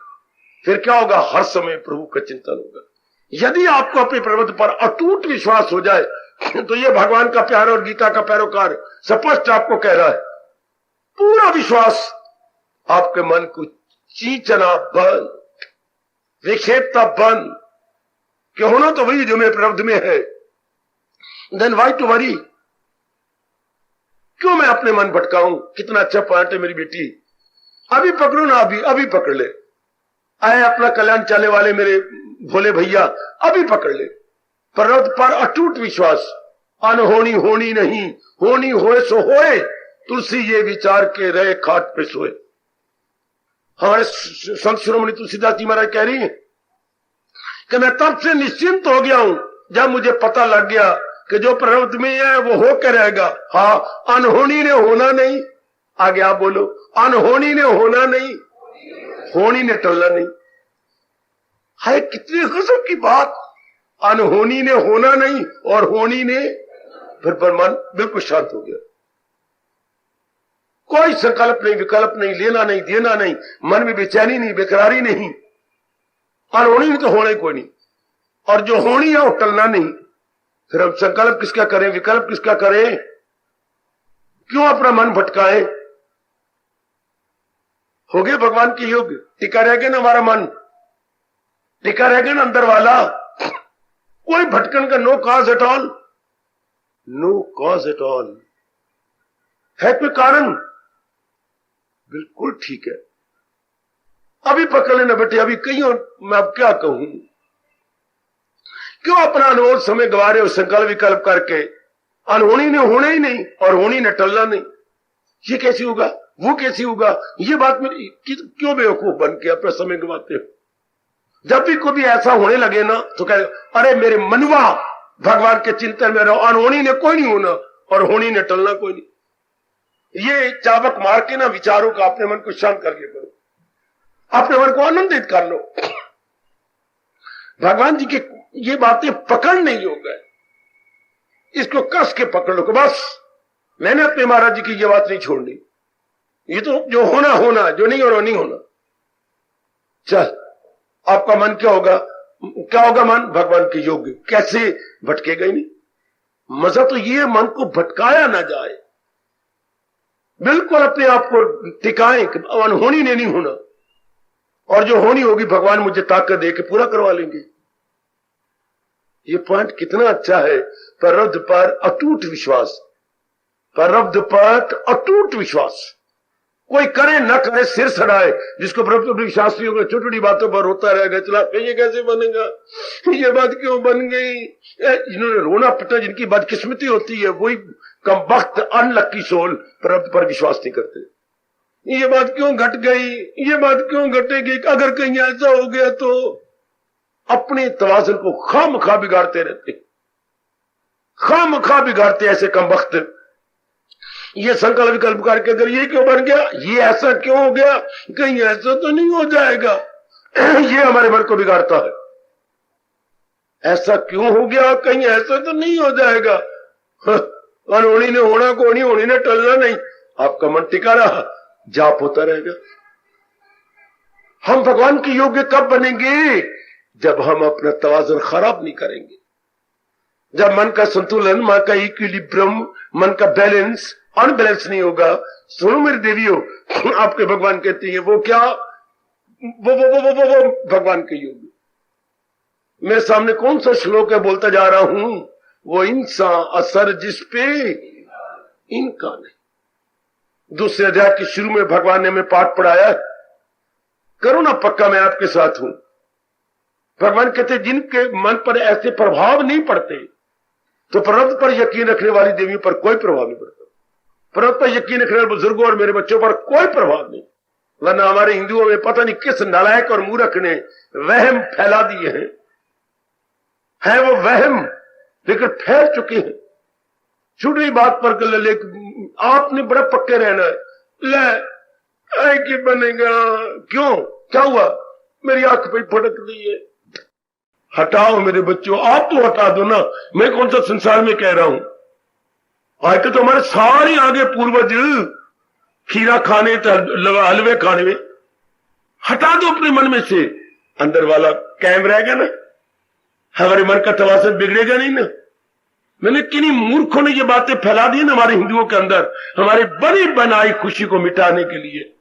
फिर क्या होगा, हर समय प्रभु का चिंतन होगा। यदि आपको अपने प्रारब्ध पर अटूट विश्वास हो जाए तो ये भगवान का प्यार और गीता का पैरोकार स्पष्ट आपको कह रहा है, पूरा विश्वास आपके मन को चीचना बंद, विक्षेपता बंद कि होना तो वही जो मेरे प्रारब्ध में है। देन व्हाई टू वरी, क्यों मैं अपने मन भटकाऊं। कितना अच्छा पॉइंट है मेरी बेटी, अभी पकड़ो ना, अभी पकड़ ले। आए अपना कल्याण चाले वाले मेरे भोले भैया, अभी पकड़ ले। प्रारब्ध पर अटूट विश्वास, अनहोनी होनी नहीं, होनी होए सो होए, तुलसी ये विचार के रहे खाट पे सोए। हमारे संत शिरोमणि तुलसीदास जी महाराज कह रही है कि मैं तब से निश्चिंत हो गया हूं जब मुझे पता लग गया कि जो प्रारब्ध में है वो होकर रहेगा। हाँ, अनहोनी ने होना नहीं। आगे आप बोलो, अनहोनी ने होना नहीं, होनी ने टलना नहीं। है कितनी गजब की बात, अनहोनी ने होना नहीं और होनी ने, फिर पर मन बिल्कुल शांत हो गया। कोई संकल्प नहीं, विकल्प नहीं, लेना नहीं, देना नहीं, मन में बेचैनी नहीं, बेकरारी नहीं। अनहोनी में तो होना ही कोई नहीं, और जो होनी है वो टलना नहीं। फिर हम संकल्प किसका करें, विकल्प किसका करें, क्यों अपना मन भटकाएं। हो गए भगवान के योग, टिका रह गया ना हमारा मन, टिका रह गया ना अंदर वाला। कोई भटकन का no cause at all, no cause at all. है कोई कारण, बिल्कुल ठीक है। अभी पकड़ लेना बेटे, अभी कहीं मैं अब क्या कहूं। क्यों अपना अनमोल समय गवा रहे हो संकल्प विकल्प करके। अनहोनी ने होना ही नहीं और होनी ने टलना नहीं। ये कैसे होगा, वो कैसे होगा। ये बात मेरी क्यों बेवकूफ बन के अपना समय गवाते हो। जब भी कोई ऐसा होने लगे ना तो कहे अरे मेरे मनवा भगवान के चिंतन में रहो, अनहोनी ने कोई नहीं होना और होनी ने टलना कोई नहीं। ये चाबक मार के ना विचारों का अपने मन को शांत कर लिया करो, अपने मन को आनंदित कर लो। भगवान जी की ये बातें पकड़ नहीं होगा, इसको कस के पकड़ लो कि बस मैंने अपने महाराज जी की ये बात नहीं छोड़नी। ये तो जो होना होना, जो नहीं होना नहीं होना। चल आपका मन क्या होगा, क्या होगा मन भगवान के योग्य। कैसे भटकेगा ही नहीं। मजा तो ये मन को भटकाया ना जाए, बिल्कुल अपने आप को टिकाएं कि अनहोनी ने नहीं होना, और जो होनी होगी भगवान मुझे ताकत दे के पूरा करवा लेंगे। ये पॉइंट कितना अच्छा है। प्रारब्ध पर अटूट विश्वास, प्रारब्ध पर अटूट विश्वास। कोई करे ना करे सिर सड़ाए, जिसको प्रारब्ध पर विश्वास नहीं होगा छोटी छोटी बातों पर रोता रहेगा, चला ये कैसे बनेगा, ये बात क्यों बन गई। जिन्होंने रोना पिटा, जिनकी बदकिस्मती होती है, वही कम वक्त अनलक्की सोल प्रारब्ध पर विश्वास नहीं करते। ये बात क्यों घट गई, ये बात क्यों घटेगी, अगर कहीं ऐसा हो गया तो। अपने तवाज़ुन को खामखा बिगाड़ते रहते, खामखा बिगाड़ते ऐसे कम वक्त। ये संकल्प विकल्प करके अगर ये क्यों बन गया, ये ऐसा क्यों हो गया, कहीं ऐसा तो नहीं हो जाएगा। ये हमारे मन को बिगाड़ता है। ऐसा क्यों हो गया, कहीं ऐसा तो नहीं हो जाएगा। अनहोनी ने होना को नहीं, होनी ने टलना नहीं। आपका मन टिका रहा, जाप होता रहेगा। हम भगवान के योग्य कब बनेंगे, जब हम अपना तवाज़ुन खराब नहीं करेंगे, जब मन का संतुलन, मन का इक्विलिब्रियम, मन का बैलेंस अनबैलेंस नहीं होगा। सुनो मेरी देवियों, आपके भगवान कहते हैं वो क्या, वो भगवान के योग। मेरे सामने कौन सा श्लोक है बोलता जा रहा हूं, वो इंसान असर जिस पे इनका नहीं। दूसरे अध्याय के शुरू में भगवान ने हमें पाठ पढ़ाया, करो ना पक्का मैं आपके साथ हूं। भगवान कहते जिनके मन पर ऐसे प्रभाव नहीं पड़ते, तो प्रारब्ध पर यकीन रखने वाली देवियों पर कोई प्रभाव नहीं पड़ता। प्रारब्ध पर यकीन रखने वाले बुजुर्गों और मेरे बच्चों पर कोई प्रभाव नहीं। वरना हमारे हिंदुओं में पता नहीं किस नालायक और मूर्ख ने वहम फैला दिए हैं। है वो वहम, लेकिन फैल चुके हैं। छोटी बात पर कर ले, आपने बड़ा पक्के रहना है। ले कि बनेगा, क्यों, क्या हुआ, मेरी आंख पे फटक रही है। हटाओ मेरे बच्चों, आप तो हटा दो ना, मैं कौन सा संसार में कह रहा हूं। आज तो हमारे सारे आगे पूर्वज खीरा खाने, हलवे खाने में, हटा दो अपने मन में से। अंदर वाला कायम रहेगा ना, हमारे मन का तवासन बिगड़ेगा नहीं ना। मैंने किन्हीं मूर्खों ने ये बातें फैला दी ना हमारे हिंदुओं के अंदर, हमारे बनी बनाई खुशी को मिटाने के लिए।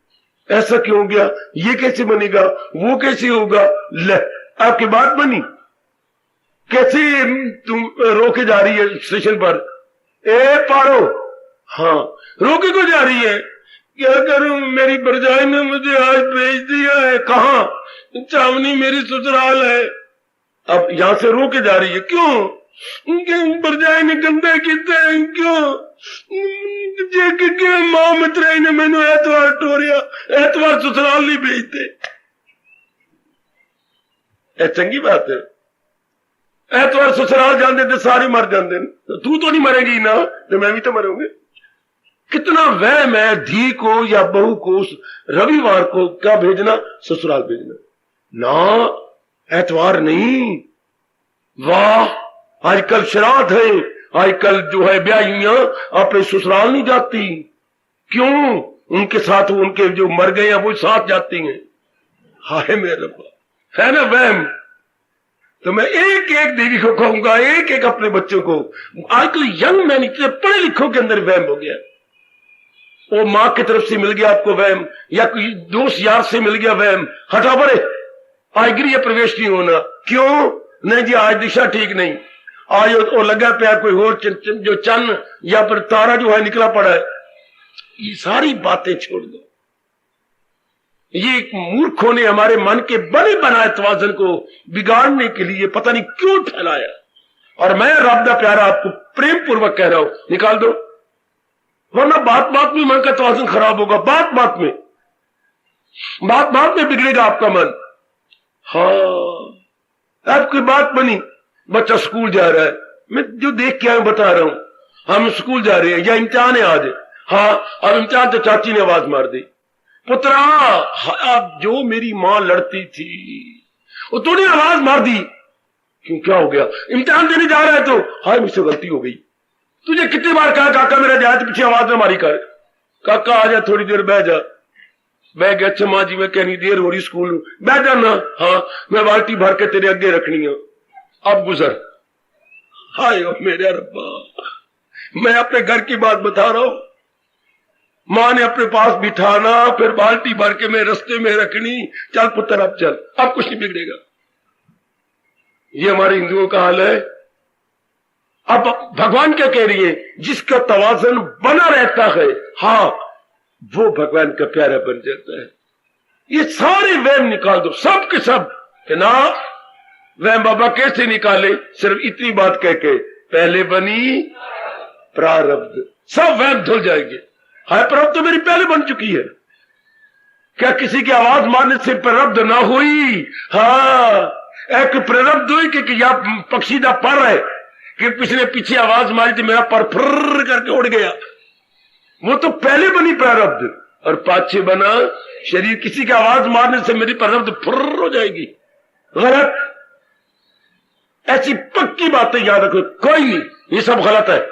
ऐसा क्यों हो गया, ये कैसे बनेगा, वो कैसे होगा। ले, आपकी बात बनी, कैसे तुम रोके जा रही है स्टेशन पर, ए पारो, हाँ रोके को जा रही है। क्या करूं, मेरी भरजाई ने मुझे आज भेज दिया है। कहां, चावनी मेरी ससुराल है। अब यहां से रोके जा रही है, क्यों, भरजाई ने गंदे किए, क्यों मां मित्र ने मैंने एतवार टोरिया, एतवार ससुराल नहीं भेजते। चंगी बात है, एतवार ससुराल जाते थे सारे मर जाते, तू तो नहीं मरेगी ना, तो मैं भी तो मरूंगी। कितना वहम है धी को या बहू को रविवार को क्या भेजना, ससुराल भेजना ना, एतवार नहीं। वाह, आजकल श्राद्ध है, आजकल जो है ब्याहियां अपने ससुराल नहीं जाती, क्यों, उनके साथ उनके जो मर गए हैं वो साथ जाती हैं। हाय मेरे रब्बा, है ना वहम। तो मैं एक एक देवी को कहूंगा, एक एक अपने बच्चों को, आजकल यंग मैन इतने पढ़े लिखों के अंदर वहम हो गया। वो मां की तरफ से मिल गया आपको वहम, या कोई दोस्त यार से मिल गया वहम, हटा बड़े, आज गृह प्रवेश नहीं होना, क्यों, नहीं जी आज दिशा ठीक नहीं, आज वो लगा पे कोई और जो चंद या फिर तारा जो है निकला पड़ा है। ये सारी बातें छोड़ दो। ये एक मूर्खों ने हमारे मन के बने बनाए तवाज़न को बिगाड़ने के लिए पता नहीं क्यों फैलाया। और मैं रब दा प्यारा आपको प्रेम पूर्वक कह रहा हूं, निकाल दो, वरना बात बात में मन का तवाज़न खराब होगा, बात बात में बिगड़ेगा आपका मन। हाँ, आपकी बात बनी, बच्चा स्कूल जा रहा है, मैं जो देख के आया बता रहा हूं, हम स्कूल जा रहे हैं या इम्तिहान है आज, हाँ अब इम्तिहान, तो चाची ने आवाज मार दी, पुत्रा अब जो मेरी मां लड़ती थी वो तूने आवाज मार दी, क्यों, क्या हो गया, इम्तिहान देने जा रहा है तो, हाय मुझसे गलती हो गई, तुझे कितनी बार कहा काका मेरा जाए तो पीछे आवाज ना मारी कर, काका आ जा थोड़ी देर बह जा, बह गया, अच्छा मां जी मैं कहनी देर हो रही स्कूल, बह जाना, हाँ मैं बाल्टी भर के तेरे अगे रखनी है, अब गुजर। हाय मेरे रब्बा, मैं अपने घर की बात बता रहा हूं, मां ने अपने पास बिठाना, फिर बाल्टी भर के मैं रास्ते में रखनी, चल पुत्र अब चल, अब कुछ नहीं बिगड़ेगा। ये हमारे हिंदुओं का हाल है। अब भगवान क्या कह रही है, जिसका तवाज़न बना रहता है, हाँ वो भगवान का प्यारा बन जाता है। ये सारे वहम निकाल दो, सब के सब, कि ना वहम बाबा कैसे निकाले, सिर्फ इतनी बात कह के, पहले बनी प्रारब्ध, सब वहम धुल जाएंगे। हाय प्रारब्ध तो मेरी पहले बन चुकी है, क्या किसी की आवाज मारने से प्रारब्ध ना हुई, हाँ एक प्रारब्ध हुई कि या पक्षी का पर है कि पिछले पीछे आवाज मारी थी, मेरा पर फुर्र करके उड़ गया, वो तो पहले बनी प्रारब्ध, और पाछे बना शरीर, किसी की आवाज मारने से मेरी प्रारब्ध फुर्र हो जाएगी, गलत। ऐसी पक्की बातें याद रखो, कोई नहीं, ये सब गलत है।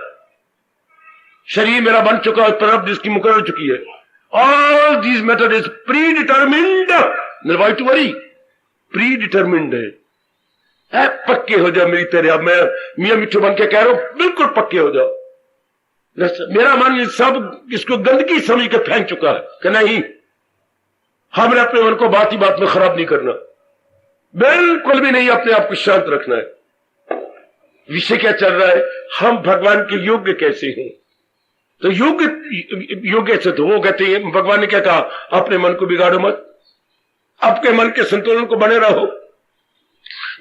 शरीर मेरा बन चुका है, प्रारब्ध इसकी मुकर्रर हो चुकी है, all these matter is predetermined, निर्वाइट वरी प्री डिटर्मिंड है। पक्के हो जाओ मेरी तेरे, अब मैं मियां मिठू बन के कह रहा हूं, बिल्कुल पक्के हो जाओ। मेरा मन सब इसको गंदगी समझ के फेंक चुका है कि नहीं, हमने अपने मन को बात ही बात में खराब नहीं करना, बिल्कुल भी नहीं, अपने आप को शांत रखना है। विषय क्या चल रहा है, हम भगवान के योग्य कैसे हैं, तो योग्य से तो वो कहते हैं, भगवान ने क्या कहा, अपने मन को बिगाड़ो मत, आपके मन के संतुलन को बने रहो।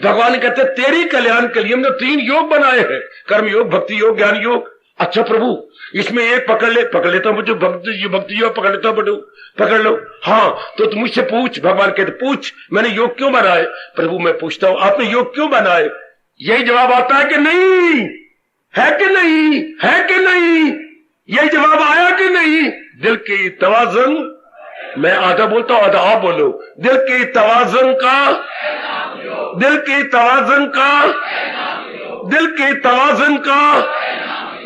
भगवान कहते हैं तेरी कल्याण के लिए हमने 3 योग बनाए हैं, कर्म योग, भक्ति योग, ज्ञान योग। अच्छा प्रभु इसमें एक पकड़ लेता हूं, जो भक्ति योग पकड़ लेता हूं, पकड़ लो, हाँ तो तुम मुझसे पूछ। भगवान कहते पूछ, मैंने योग क्यों बनाए, प्रभु मैं पूछता हूं आपने योग क्यों बनाए, यही जवाब आता है कि नहीं, है कि नहीं, है कि नहीं, यही जवाब आया कि नहीं? दिल की तवाज़ुन, मैं आधा बोलता हूं आधा आप बोलो, दिल की तवाज़ुन का, दिल की तवाज़ुन का, दिल की तवाज़ुन का,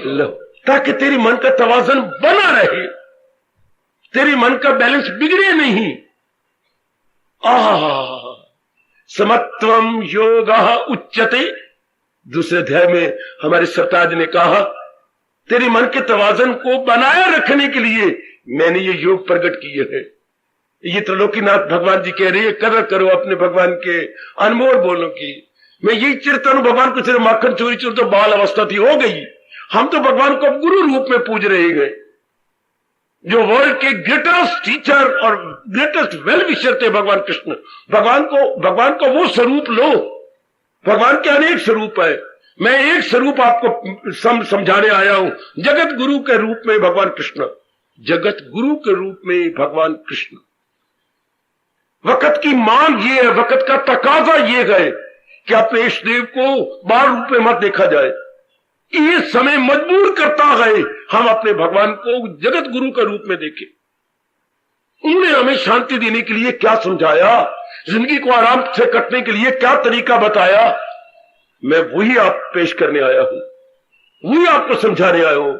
लो, ताकि तेरी मन का तवाज़ुन बना रहे, तेरी मन का बैलेंस बिगड़े नहीं। समत्वम योगः उच्यते, दूसरे अध्याय में हमारे सरताज ने कहा तेरी मन के तवाज़ुन को बनाए रखने के लिए मैंने ये योग प्रकट किए हैं। ये त्रिलोकीनाथ भगवान जी कह रहे हैं कदर करो अपने भगवान के अनमोल बोलों की। मैं यही चिरता हूं भगवान को, सिर्फ माखन चोरी चोर तो बाल अवस्था थी, हो गई। हम तो भगवान को गुरु रूप में पूज रहे हैं, जो वर्ल्ड के ग्रेटेस्ट टीचर और ग्रेटेस्ट वेल विशर थे भगवान कृष्ण। भगवान को वो स्वरूप लो, भगवान के अनेक स्वरूप है, मैं एक स्वरूप आपको समझाने आया हूं, जगत गुरु के रूप में भगवान कृष्ण, जगत गुरु के रूप में भगवान कृष्ण। वक्त की मांग ये है, वक्त का तकाजा ये है कि अपने इष्ट देव को बाल रूप में मत देखा जाए। ये समय मजबूर करता है हम अपने भगवान को जगत गुरु के रूप में देखें। उन्होंने हमें शांति देने के लिए क्या समझाया, जिंदगी को आराम से कटने के लिए क्या तरीका बताया, मैं वही आप पेश करने आया हूं, वही आपको समझाने आया हूं।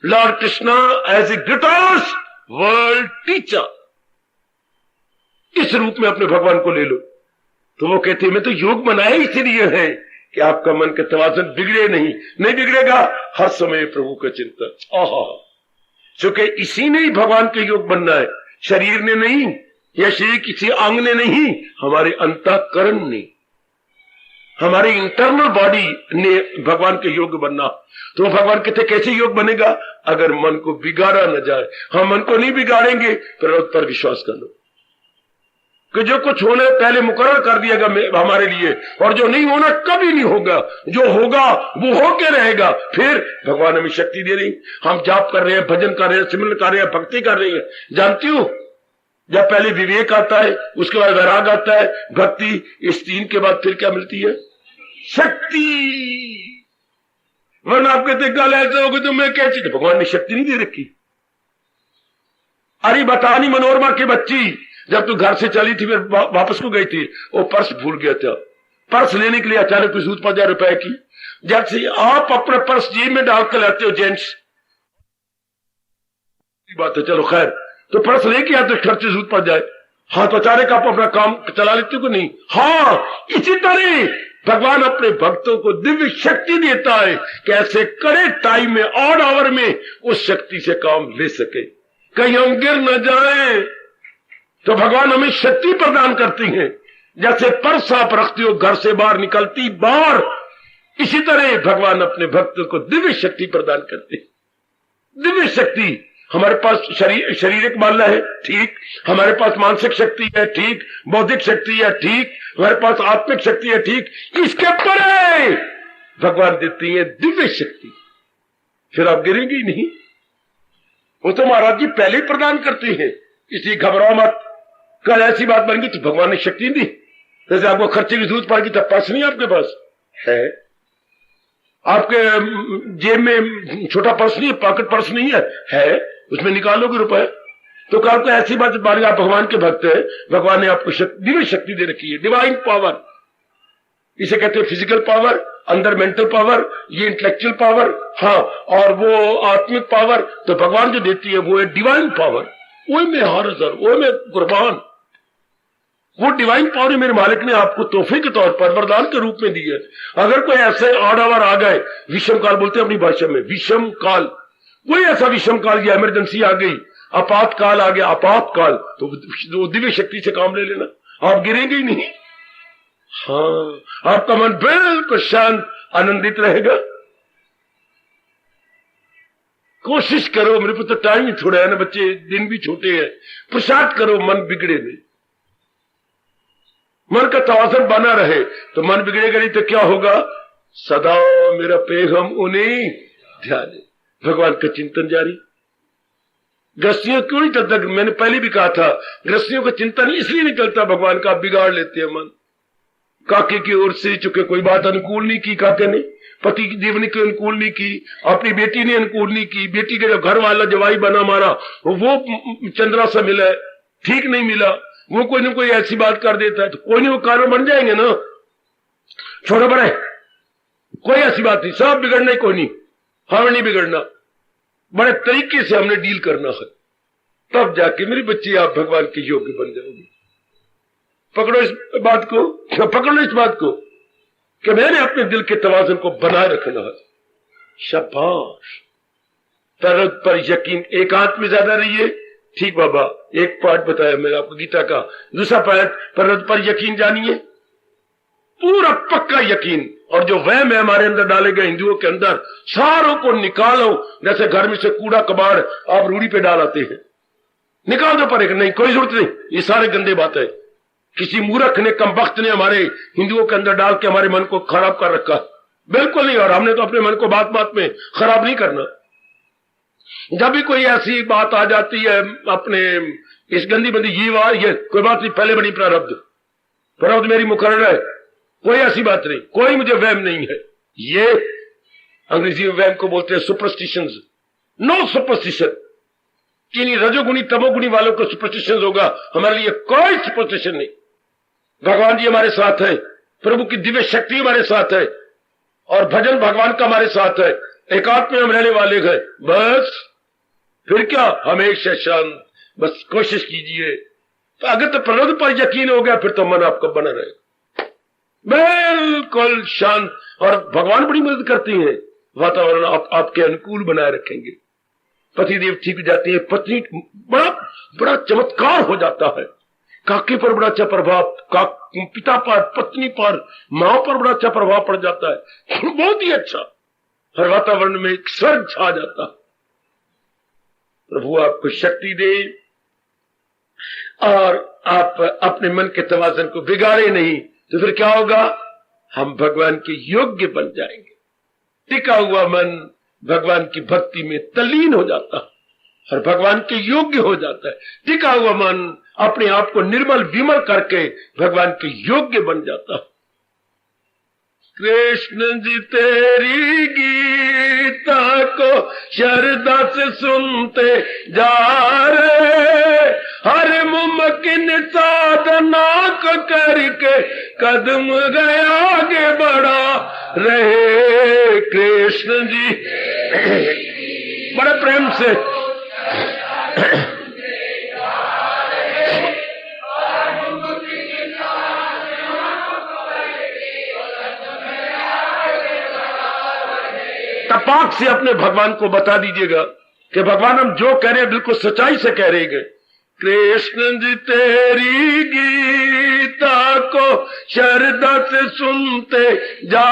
Lord Krishna as a greatest world teacher, इस रूप में अपने भगवान को ले लो। तो वो कहते हैं मैं तो योग बनाया इसलिए है कि आपका मन का तवाज़ुन बिगड़े नहीं बिगड़ेगा, हर समय प्रभु का चिंतन। चूंकि इसी ने ही भगवान के योग बनना है, शरीर ने नहीं, या शरीर किसी अंग ने नहीं, हमारे अंतःकरण ने, हमारी इंटरनल बॉडी ने भगवान के योग बनना। तो भगवान कहते कैसे योग बनेगा, अगर मन को बिगाड़ा न जाए। हम मन को नहीं बिगाड़ेंगे, पर विश्वास कर लो कि जो कुछ होने पहले मुकर्रर कर दिएगा हमारे लिए, और जो नहीं होना कभी नहीं होगा, जो होगा वो होके रहेगा। फिर भगवान हमें शक्ति दे रही, हम जाप कर रहे हैं, भजन कर रहे हैं, सिमरन कर रहे हैं, भक्ति कर रहे हैं। जानती हो जब पहले विवेक आता है, उसके बाद वैराग आता है, भक्ति, इस तीन के बाद फिर क्या मिलती है? शक्ति। वरना आप कहते कल ऐसे होगा तो मैं कैसे, तो भगवान ने शक्ति नहीं दे रखी। अरे बतानी मनोरमा की बच्ची जब तू घर से चली थी, फिर वापस को गई थी, वो पर्स भूल गया था। पर्स लेने के लिए अचानक कुछ 5000 रुपए की, जब से आप अपना पर्स जेब में डाल कर लाते हो जेंट्स, बात है, चलो खैर, तो पर्स लेके आते खर्च से सूद पड़ जाए। हाँ, तो अचानक आप अपना काम चला लेते हो कि नहीं? हाँ, इसी तरह भगवान अपने भक्तों को दिव्य शक्ति देता है कि ऐसे करे टाइम में, ऑड आवर में उस शक्ति से काम ले सके, कहीं हम गिर न जाए। तो भगवान हमें शक्ति प्रदान करती हैं, जैसे पर्स आप रखते हो घर से बाहर निकलती बाहर, इसी तरह भगवान अपने भक्तों को दिव्य शक्ति प्रदान करते हैं। दिव्य शक्ति, हमारे पास शारीरिक बल है, ठीक, हमारे पास मानसिक शक्ति है, ठीक, बौद्धिक शक्ति है, ठीक, हमारे पास आत्मिक शक्ति है, ठीक, इसके परे भगवान देती है दिव्य शक्ति। फिर आप गिरेंगे ही नहीं, वो तो महाराज जी पहले ही प्रदान करते हैं, इसलिए घबराओ मत। कल ऐसी बात बन गई तो भगवान ने शक्ति दी, जैसे आपको खर्चे की जरूरत पड़ गई तब पर्स नहीं आपके पास है, आपके जेब में छोटा पर्स नहीं है, पॉकेट पर्स नहीं है, उसमें निकालोगे रुपए। तो कल को ऐसी बात बात, आप भगवान के भक्त है, भगवान ने आपको दिव्य शक्ति दे रखी है, डिवाइन पावर। इसे कहते हैं फिजिकल पावर, अंदर मेंटल पावर, ये इंटेलेक्चुअल पावर, हाँ, और वो आत्मिक पावर तो भगवान जो देती है वो है डिवाइन पावर। वो में हाजिर, वो में कुर्बान, वो डिवाइन पावर मेरे मालिक ने आपको तोहफे के तौर पर वरदान के रूप में दी है। अगर कोई ऐसे ऑड आवर आ गए, विषम काल बोलते हैं अपनी भाषा में, विषम काल, कोई ऐसा विषम काल या इमरजेंसी आ गई, आपातकाल आ गया, आपातकाल, तो दिव्य शक्ति से काम ले लेना, आप गिरेंगे ही नहीं। हाँ, आपका मन बिल्कुल शांत आनंदित रहेगा। कोशिश करो, मेरे पास तो टाइम ही थोड़ा है ना, बच्चे दिन भी छोटे हैं, पुरुषार्थ करो मन बिगड़े नहीं, मन का तवाज़ुन बना रहे। तो मन बिगड़ेगा नहीं तो क्या होगा? सदा मेरा पैगम उन्हें ध्यान, भगवान का चिंतन जारी। गृहस्थियों क्यों नहीं चलता? मैंने पहले भी कहा था, गृहस्थियों का चिंतन इसलिए नहीं चलता भगवान का, बिगाड़ लेते हैं मन। काके की ओर से चूंकि कोई बात अनुकूल नहीं की, काके ने पति की जीवनी को अनुकूल नहीं की, अपनी बेटी ने अनुकूल नहीं की, बेटी के जो घर वाला जवाई बना मारा वो चंद्रा से मिला, ठीक नहीं मिला, वो कोई ना कोई ऐसी बात कर देता है तो कोई नहीं वो कारण बन जाएंगे ना। छोड़ो बड़े, कोई ऐसी बात नहीं, सब बिगड़ना ही कोई नहीं, हमें नहीं बिगड़ना, बड़े तरीके से हमने डील करना है, तब जाके मेरी बच्ची आप भगवान के योग्य बन जाओगी। पकड़ो इस बात को, पकड़ लो इस बात को कि मैंने अपने दिल के तवाज़ुन को बनाए रखना है। शाबाश, पर यकीन, एकांत में ज्यादा रहिए। ठीक बाबा, एक पाठ बताया मैंने आपको गीता का, दूसरा पाठ पर यकीन जानिए, पूरा पक्का यकीन। और जो वहम है हमारे अंदर डाले गए हिंदुओं के अंदर, सारों को निकालो। जैसे घर में से कूड़ा कबाड़ आप रूढ़ी पे डाल आते हैं, निकाल दो पर, नहीं कोई जरूरत नहीं, ये सारे गंदे बातें किसी मूर्ख ने, कमबख्त ने हमारे हिंदुओं के अंदर डाल के हमारे मन को खराब कर रखा। बिल्कुल नहीं, और हमने तो अपने मन को बात बात में खराब नहीं करना। जब भी कोई ऐसी बात आ जाती है अपने इस गंदी बंदी ये कोई बात नहीं, पहले बनी प्रारब्ध मेरी मुकर्रर है, कोई ऐसी बात नहीं, कोई मुझे वहम नहीं है। ये अंग्रेजी में वहम को बोलते हैं सुपरस्टिशंस। नो सुपरस्टिशन, कि रजोगुणी तमोगुणी वालों को सुपरस्टिशन होगा, हमारे लिए कोई सुपरस्टिशन नहीं। भगवान जी हमारे साथ है, प्रभु की दिव्य शक्ति हमारे साथ है, और भजन भगवान का हमारे साथ है, एकांत में हम रहने वाले हैं। बस फिर क्या, हमेशा शांत, बस कोशिश कीजिए। तो अगर तो प्रलुद पर यकीन हो गया फिर तो मन आपका बना रहेगा बिल्कुल शांत, और भगवान बड़ी मदद करती है, वातावरण आपके अनुकूल बनाए रखेंगे। पतिदेव ठीक जाते हैं, पत्नी बड़ा चमत्कार हो जाता है, काके पर बड़ा अच्छा प्रभाव, पिता पर, पत्नी पर, मां पर बड़ा अच्छा प्रभाव पड़ जाता है, बहुत ही अच्छा, हर वातावरण में एक स्वर्ग छा जाता है। प्रभु आपको शक्ति दे और आप अपने मन के तवाज़ुन को बिगाड़े नहीं, तो फिर क्या होगा, हम भगवान के योग्य बन जाएंगे। टिका हुआ मन भगवान की भक्ति में तल्लीन हो जाता है और भगवान के योग्य हो जाता है। टिका हुआ मन अपने आप को निर्मल विमल करके भगवान के योग्य बन जाता है। कृष्ण जी तेरी गीता को श्रद्धा से सुनते जा रहे, हर मुमकिन साधना को करके कदम गया आगे बढ़ा रहे। कृष्ण जी बड़े प्रेम से तपाक से अपने भगवान को बता दीजिएगा कि भगवान हम जो कह रहे हैं बिल्कुल सच्चाई से कह रहे हैं। कृष्ण जी तेरी गीता को श्रद्धा से सुनते जा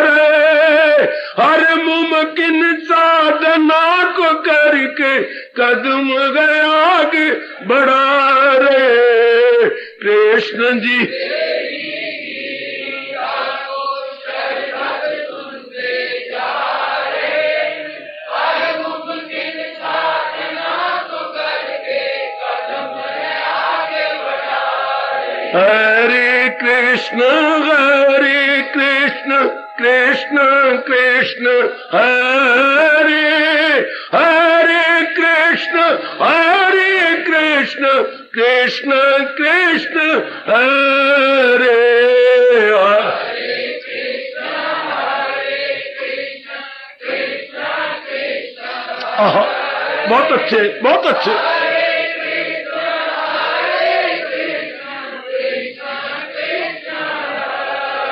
रहे, हर मुमकिन साधना को करके कदम गया आगे बढ़ा रहे। कृष्ण जी हरे कृष्ण कृष्ण कृष्ण हरे हरे, कृष्ण कृष्ण कृष्ण हरे बहुत अच्छे, बहुत अच्छे।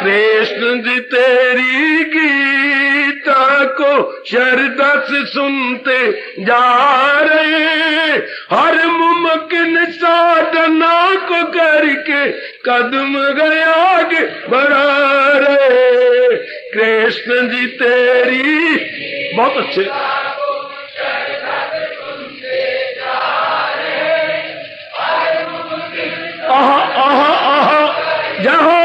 कृष्ण जी तेरी गीता को श्रद्धा से सुनते जा रहे, हर मुमकिन साधना को करके कदम गया आगे बढ़ा रहे। कृष्ण जी तेरी, बहुत अच्छे। आहा आहा आहा, जाओ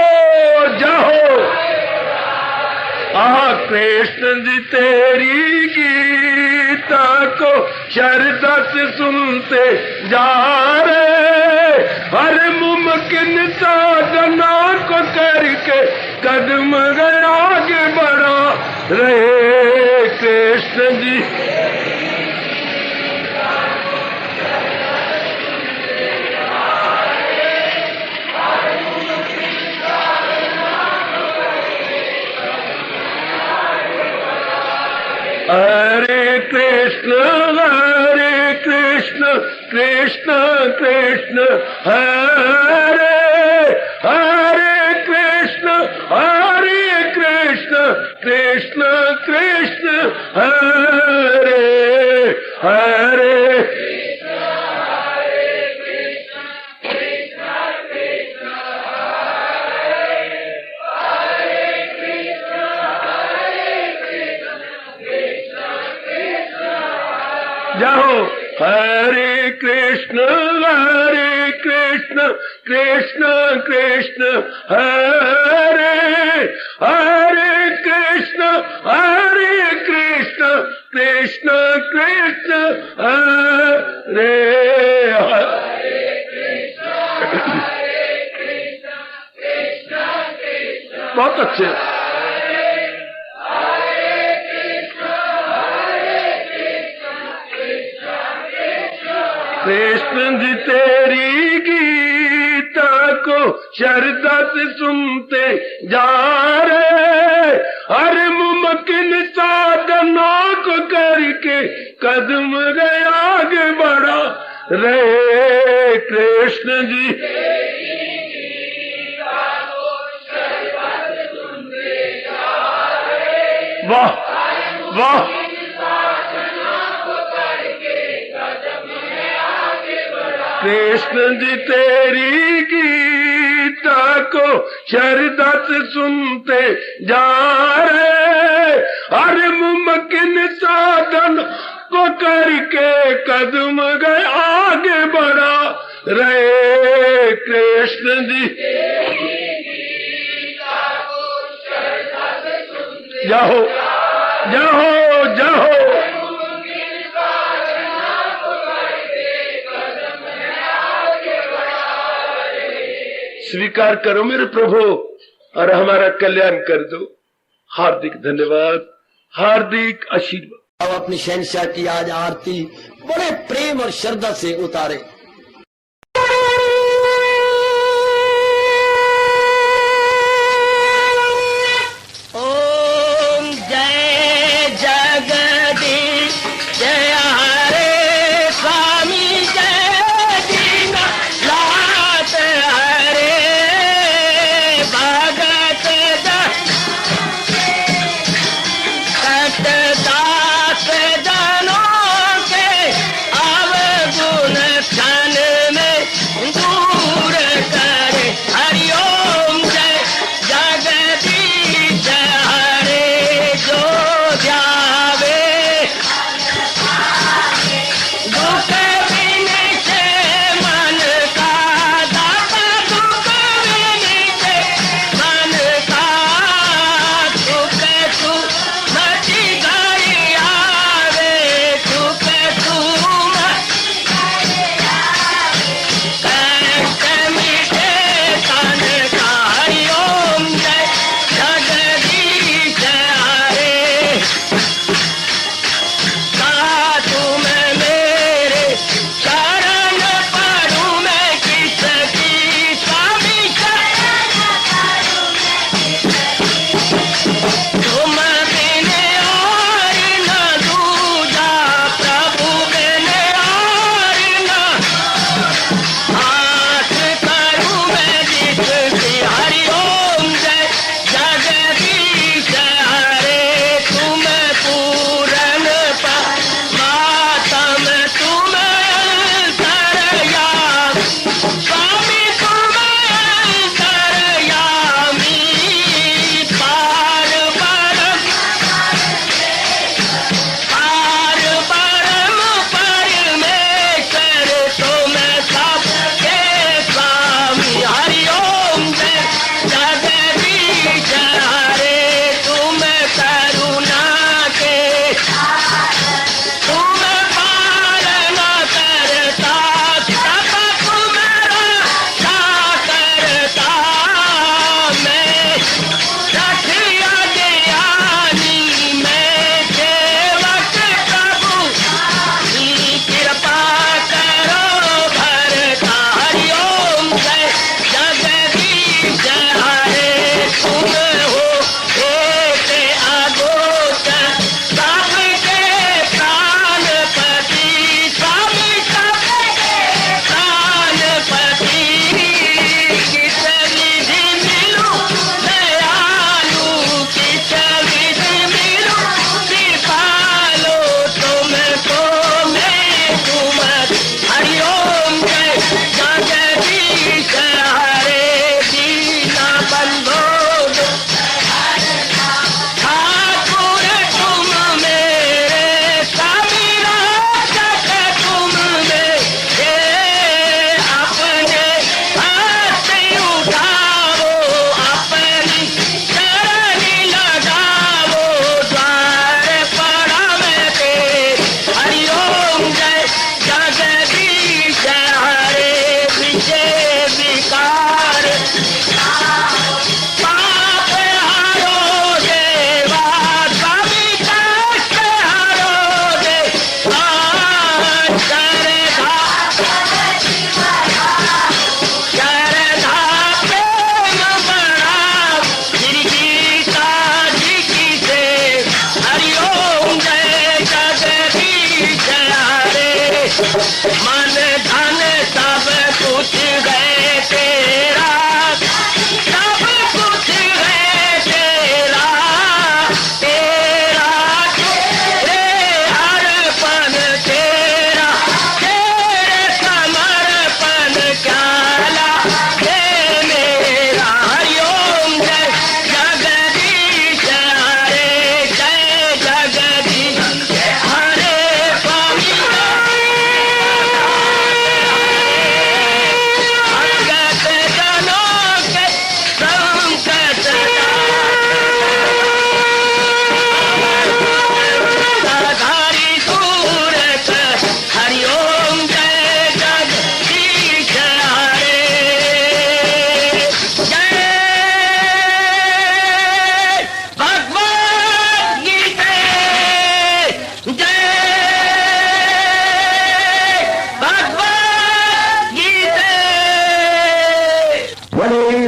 कृष्ण जी तेरी गीता को श्रद्धा से सुनते जा रहे, हर मुमकिन साधना को करके कदम आगे बढ़ा रहे कृष्ण जी। हरे कृष्ण कृष्ण कृष्ण हरे हरे, कृष्ण कृष्ण कृष्ण हरे हरे। जाओ हरे कृष्ण कृष्ण कृष्ण हरे हरे, कृष्ण कृष्ण कृष्ण हरे बहुत अच्छे। कृष्ण जी तेरी गीता को श्रद्धा से सुनते जा रहे, हर मुमकिन साधनों को करके कदम आगे बढ़ा रहे कृष्ण जी। वाह वाह, कृष्ण जी तेरी गीता को श्रद्धा से सुनते जा रहे, हर मुमकिन साधन को करके कदम आगे बढ़ा रहे कृष्ण जी। जाओ जाओ जाओ, स्वीकार करो मेरे प्रभु और हमारा कल्याण कर दो। हार्दिक धन्यवाद, हार्दिक आशीर्वाद। अब अपनी शहंशाह की आज आरती बड़े प्रेम और श्रद्धा से उतारे। ओम जय जगदीश जय हरे स्वामी जय दीनानाथ हरे भगत दास जनों के अवगुण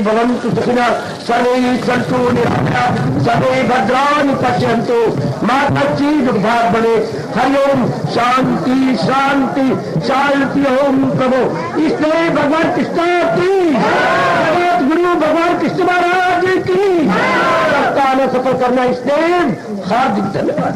भवन्तु सुखिनः सर्वे सन्तु निरामयाः सर्वे भद्राणि पश्यन्तु मा कश्चित् दुर्भाग् भवेत्। हरि ओम शांति शांति शांति। ओम प्रभु इसलिए भगवान कृष्ण की जगत गुरु भगवान कृष्ण महाराज की सफल करना इसलिए हार्दिक धन्यवाद।